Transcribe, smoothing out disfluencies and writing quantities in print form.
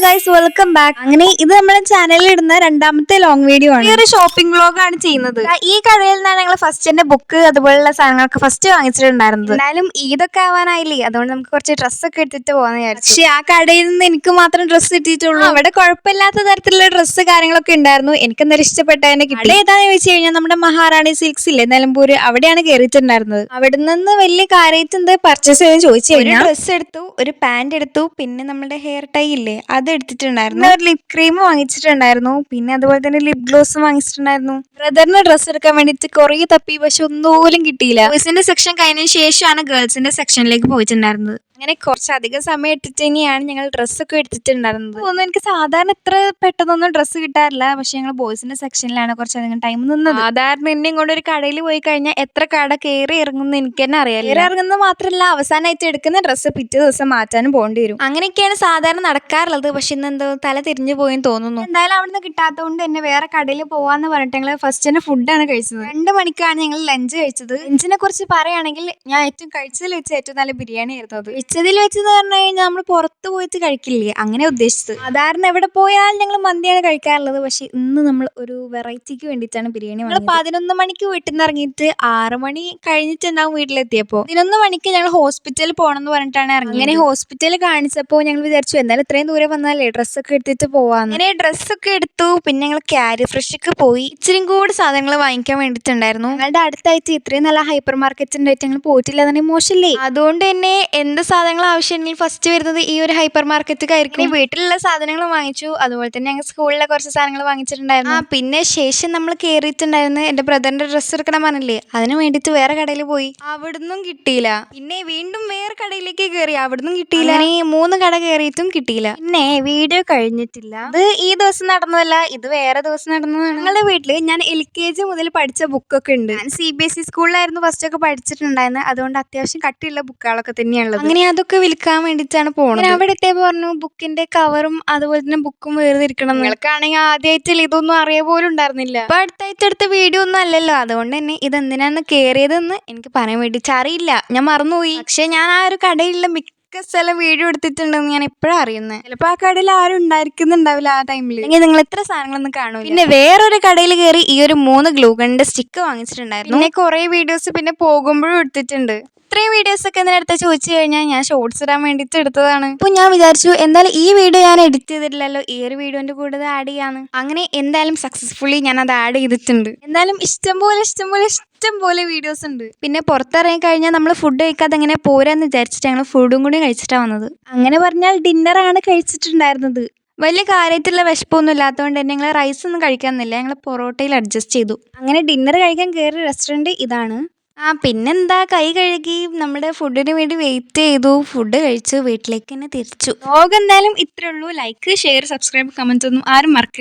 Guys, welcome back. അങ്ങനെ ഇത് നമ്മുടെ ചാനലിൽ ഇടുന്ന രണ്ടാമത്തെ ലോങ് വീഡിയോ ആണ്. ഈ ഒരു ഷോപ്പിംഗ് വ്ലോഗ് ആണ് ചെയ്യുന്നത്. ഈ കടയിൽ നിന്നാണ് ഞങ്ങൾ ഫസ്റ്റിന്റെ ബുക്ക് അതുപോലുള്ള സാധനങ്ങളൊക്കെ ഫസ്റ്റ് വാങ്ങിച്ചിട്ടുണ്ടായിരുന്നത്. എന്നാലും ഈദൊക്കെ ആവാനായില്ലേ, അതുകൊണ്ട് നമുക്ക് കുറച്ച് ഡ്രസ്സൊക്കെ എടുത്തിട്ട് പോകാന്ന് വിചാരിച്ചു. പക്ഷേ ആ കടയിൽ നിന്ന് എനിക്ക് മാത്രം ഡ്രസ്സ് കിട്ടിയിട്ടുള്ളൂ. അവിടെ കുഴപ്പമില്ലാത്ത തരത്തിലുള്ള ഡ്രസ്സ് കാര്യങ്ങളൊക്കെ ഉണ്ടായിരുന്നു. എനിക്ക് എന്തായാലും ഇഷ്ടപ്പെട്ടതിനെ കിട്ടി. ഏതാന്ന് ചോദിച്ചു കഴിഞ്ഞാൽ നമ്മുടെ മഹാറാണി സിൽക്സ് ഇല്ലേ, നിലമ്പൂര്, അവിടെയാണ് കയറിയിട്ടുണ്ടായിരുന്നത്. അവിടെ നിന്ന് വലിയ കാര്യമായിട്ട് എന്ത് പർച്ചേസ് ചെയ്തെന്ന് ചോദിച്ചു കഴിഞ്ഞാൽ ഡ്രസ്സ് എടുത്തു, ഒരു പാന്റ് എടുത്തു, പിന്നെ നമ്മുടെ ഹെയർ ടൈ ഇല്ലേ അത് എടുത്തിട്ടുണ്ടായിരുന്നു. ഒരു ലിപ് ക്രീം വാങ്ങിച്ചിട്ടുണ്ടായിരുന്നു, പിന്നെ അതുപോലെ തന്നെ ലിപ് ഗ്ലോസും വാങ്ങിച്ചിട്ടുണ്ടായിരുന്നു. ബ്രദറിന് ഡ്രസ്സ് എടുക്കാൻ വേണ്ടിയിട്ട് കുറേ തപ്പി, പക്ഷെ ഒന്നുപോലും കിട്ടിയില്ല. ബോയ്സിന്റെ സെക്ഷൻ കഴിഞ്ഞതിന് ശേഷമാണ് ഗേൾസിന്റെ സെക്ഷനിലേക്ക് പോയിട്ടുണ്ടായിരുന്നത്. അങ്ങനെ കുറച്ചധികം സമയം എടുത്തിട്ട് തന്നെയാണ് ഞങ്ങൾ ഡ്രസ്സൊക്കെ എടുത്തിട്ടുണ്ടായിരുന്നത്. ഒന്നും എനിക്ക് സാധാരണ ഇത്ര പെട്ടെന്നൊന്നും ഡ്രസ്സ് കിട്ടാറില്ല, പക്ഷെ ഞങ്ങൾ ബോയ്സിന്റെ സെക്ഷനിലാണ് കുറച്ചധികം ടൈം നിന്നത്. സാധാരണ എന്നെ കൊണ്ട് ഒരു കടയിൽ പോയി കഴിഞ്ഞാൽ എത്ര കട കയറി ഇറങ്ങുന്ന എനിക്ക് തന്നെ അറിയാം. കയറി ഇറങ്ങുന്നത് മാത്രമല്ല, അവസാനമായിട്ട് എടുക്കുന്ന ഡ്രസ്സ് പിറ്റേ ദിവസം മാറ്റാനും പോകേണ്ടി വരും. അങ്ങനെയൊക്കെയാണ് സാധാരണ നടക്കാറുള്ളത്. പക്ഷെ ഇന്നെന്തോ തല തിരിഞ്ഞു പോയെന്ന് തോന്നുന്നു. എന്തായാലും അവിടുന്ന് കിട്ടാത്തതുകൊണ്ട് തന്നെ വേറെ കടയിൽ പോവാന്ന് പറഞ്ഞിട്ട് ഞങ്ങൾ ഫസ്റ്റ് തന്നെ ഫുഡാണ് കഴിച്ചത്. 2 മണിക്കാണ് ഞങ്ങൾ ലഞ്ച് കഴിച്ചത്. ലഞ്ചിനെ കുറിച്ച് പറയുകയാണെങ്കിൽ ഞാൻ ഏറ്റവും കഴിച്ചതിൽ വെച്ച് ഏറ്റവും നല്ല ബിരിയാണി ആയിരുന്നു അത്. കഴിച്ചതിൽ വെച്ചെന്ന് പറഞ്ഞു കഴിഞ്ഞാൽ നമ്മൾ പുറത്ത് പോയിട്ട് കഴിക്കില്ലേ, അങ്ങനെ ഉദ്ദേശിച്ചത്. സാധാരണ എവിടെ പോയാലും ഞങ്ങൾ മന്തിയാണ് കഴിക്കാറുള്ളത്, പക്ഷെ ഇന്ന് നമ്മൾ ഒരു വെറൈറ്റിക്ക് വേണ്ടിയിട്ടാണ് ബിരിയാണി വാങ്ങിയത്. 11 മണിക്ക് വീട്ടിൽ നിന്ന് ഇറങ്ങിയിട്ട് 6 മണി കഴിഞ്ഞിട്ടുണ്ടാവും വീട്ടിലെത്തിയപ്പോൾ. 11 മണിക്ക് ഞങ്ങൾ ഹോസ്പിറ്റലിൽ പോകണം എന്ന് പറഞ്ഞിട്ടാണ് ഇറങ്ങി. അങ്ങനെ ഹോസ്പിറ്റലിൽ കാണിച്ചപ്പോൾ ഞങ്ങൾ വിചാരിച്ചു എന്തായാലും ഇത്രയും ദൂരെ വന്നാലേ ഡ്രസ്സൊക്കെ എടുത്തിട്ട് പോവാന്ന്. അങ്ങനെ ഡ്രസ്സൊക്കെ എടുത്തു. പിന്നെ ഞങ്ങൾ ക്യാരി ഫ്രഷ്ക്ക് പോയി ഇച്ചിരി കൂടി സാധനങ്ങൾ വാങ്ങിക്കാൻ വേണ്ടിയിട്ടുണ്ടായിരുന്നു. ഞങ്ങളുടെ അടുത്തായിട്ട് ഇത്രയും നല്ല ഹൈപ്പർ മാർക്കറ്റ് ഉണ്ടായിട്ട് ഞങ്ങൾ പോയിട്ടില്ല, തന്നെ മോശമില്ലേ. അതുകൊണ്ട് തന്നെ എന്ത് സാധനങ്ങൾ ആവശ്യമെങ്കിൽ ഫസ്റ്റ് വരുന്നത് ഈ ഒരു ഹൈപ്പർ മാർക്കറ്റ് ആയിരിക്കും. വീട്ടിലുള്ള സാധനങ്ങൾ വാങ്ങിച്ചു, അതുപോലെ തന്നെ ഞങ്ങൾ സ്കൂളിലെ കുറച്ച് സാധനങ്ങൾ വാങ്ങിച്ചിട്ടുണ്ടായിരുന്നു. പിന്നെ ശേഷം നമ്മൾ കയറിയിട്ടുണ്ടായിരുന്നു എന്റെ ബ്രദറിന്റെ ഡ്രസ്സ് എടുക്കണം പറഞ്ഞില്ലേ, അതിന് വേണ്ടിയിട്ട് വേറെ കടയിൽ പോയി, അവിടുന്നും കിട്ടിയില്ല. പിന്നെ വീണ്ടും വേറെ കടയിലേക്ക് കയറി, അവിടുന്നും കിട്ടിയില്ല. അങ്ങനെ 3 കട കയറിയിട്ടും കിട്ടിയില്ല. പിന്നെ വീഡിയോ കഴിഞ്ഞിട്ടില്ല. ഇത് ഈ ദിവസം നടന്നതല്ല, ഇത് വേറെ ദിവസം നടന്നതാണ്. ഞങ്ങളുടെ വീട്ടില് ഞാൻ LKG മുതൽ പഠിച്ച ബുക്കൊക്കെ ഉണ്ട്. ഞാൻ CBSE സ്കൂളിലായിരുന്നു ഫസ്റ്റ് ഒക്കെ പഠിച്ചിട്ടുണ്ടായിരുന്നത്, അതുകൊണ്ട് അത്യാവശ്യം കട്ടിയുള്ള ബുക്കുകളൊക്കെ തന്നെയാണുള്ളത്. അങ്ങനെ അതൊക്കെ വിൽക്കാൻ വേണ്ടിയിട്ടാണ് പോകുന്നത്. അവിടെ എത്തിയപ്പോൾ പറഞ്ഞു ബുക്കിന്റെ കവറും അതുപോലെ തന്നെ ബുക്കും വേർതിരിക്കണം. നിങ്ങൾക്കാണെങ്കിൽ ആദ്യമായിട്ട് ഇതൊന്നും അറിയ പോലും ഉണ്ടായിരുന്നില്ല. അപ്പൊ അടുത്തായിട്ട് എടുത്ത വീഡിയോ ഒന്നും അല്ലല്ലോ, അതുകൊണ്ട് തന്നെ ഇതെന്തിനാണ് കയറിയതെന്ന് എനിക്ക് പറയാൻ വേണ്ടിയിട്ട് അറിയില്ല, ഞാൻ മറന്നുപോയി. പക്ഷെ ഞാൻ ആ ഒരു കടയിലുള്ള മിക്ക സ്ഥലം വീഡിയോ എടുത്തിട്ടുണ്ടെന്ന് ഞാൻ എപ്പോഴും അറിയുന്നത്. ചിലപ്പോൾ ആ കടയിൽ ആരും ഉണ്ടായിരിക്കുന്നുണ്ടാവില്ല ആ ടൈമിൽ, അല്ലെങ്കിൽ നിങ്ങൾ എത്ര സാധനങ്ങളൊന്നും കാണും. പിന്നെ വേറൊരു കടയിൽ കയറി ഈ ഒരു 3 ഗ്ലൂഗണിന്റെ സ്റ്റിക്ക് വാങ്ങിച്ചിട്ടുണ്ടായിരുന്നു. പിന്നെ കുറെ വീഡിയോസ് പിന്നെ പോകുമ്പോഴും എടുത്തിട്ടുണ്ട്. ഇത്രയും വീഡിയോസ് ഒക്കെ എന്തിനടുത്ത് ചോദിച്ചു കഴിഞ്ഞാൽ ഞാൻ ഷോർട്സ് ഇടാൻ വേണ്ടിയിട്ട് എടുത്തതാണ്. അപ്പോൾ ഞാൻ വിചാരിച്ചു എന്തായാലും ഈ വീഡിയോ ഞാൻ എഡിറ്റ് ചെയ്തിട്ടില്ലല്ലോ, ഈ ഒരു വീഡിയോന്റെ കൂടെ ആഡ് ചെയ്യാന്ന്. അങ്ങനെ എന്തായാലും സക്സസ്ഫുള്ളി ഞാൻ അത് ആഡ് ചെയ്തിട്ടുണ്ട്. എന്തായാലും ഇഷ്ടംപോലെ വീഡിയോസ് ഉണ്ട്. പിന്നെ പുറത്തിറങ്ങി കഴിഞ്ഞാൽ നമ്മൾ ഫുഡ് കഴിക്കാതെ എങ്ങനെ പോരാന്ന് വിചാരിച്ചിട്ട് ഞങ്ങൾ ഫുഡും കൂടി കഴിച്ചിട്ടാണ് വന്നത്. അങ്ങനെ പറഞ്ഞാൽ ഡിന്നറാണ് കഴിച്ചിട്ടുണ്ടായിരുന്നത്. വലിയ കാര്യമായിട്ടുള്ള വിശപ്പൊന്നും ഇല്ലാത്തതുകൊണ്ട് തന്നെ ഞങ്ങൾ റൈസ് ഒന്നും കഴിക്കാമെന്നില്ല, ഞങ്ങൾ പൊറോട്ടയിൽ അഡ്ജസ്റ്റ് ചെയ്തു. അങ്ങനെ ഡിന്നർ കഴിക്കാൻ കയറിയ റെസ്റ്റോറൻറ്റ് ഇതാണ്. പിന്നെന്താ, കൈ കഴുകി നമ്മുടെ ഫുഡിന് വേണ്ടി വെയിറ്റ് ചെയ്തു, ഫുഡ് കഴിച്ചു, വീട്ടിലേക്ക് തന്നെ തിരിച്ചു. വ്ലോഗ് എന്തായാലും ഇത്രേ ഉള്ളൂ. ലൈക്ക്, ഷെയർ, സബ്സ്ക്രൈബ്, കമൻറ്റ് ഒന്നും ആരും മറക്കരുത്.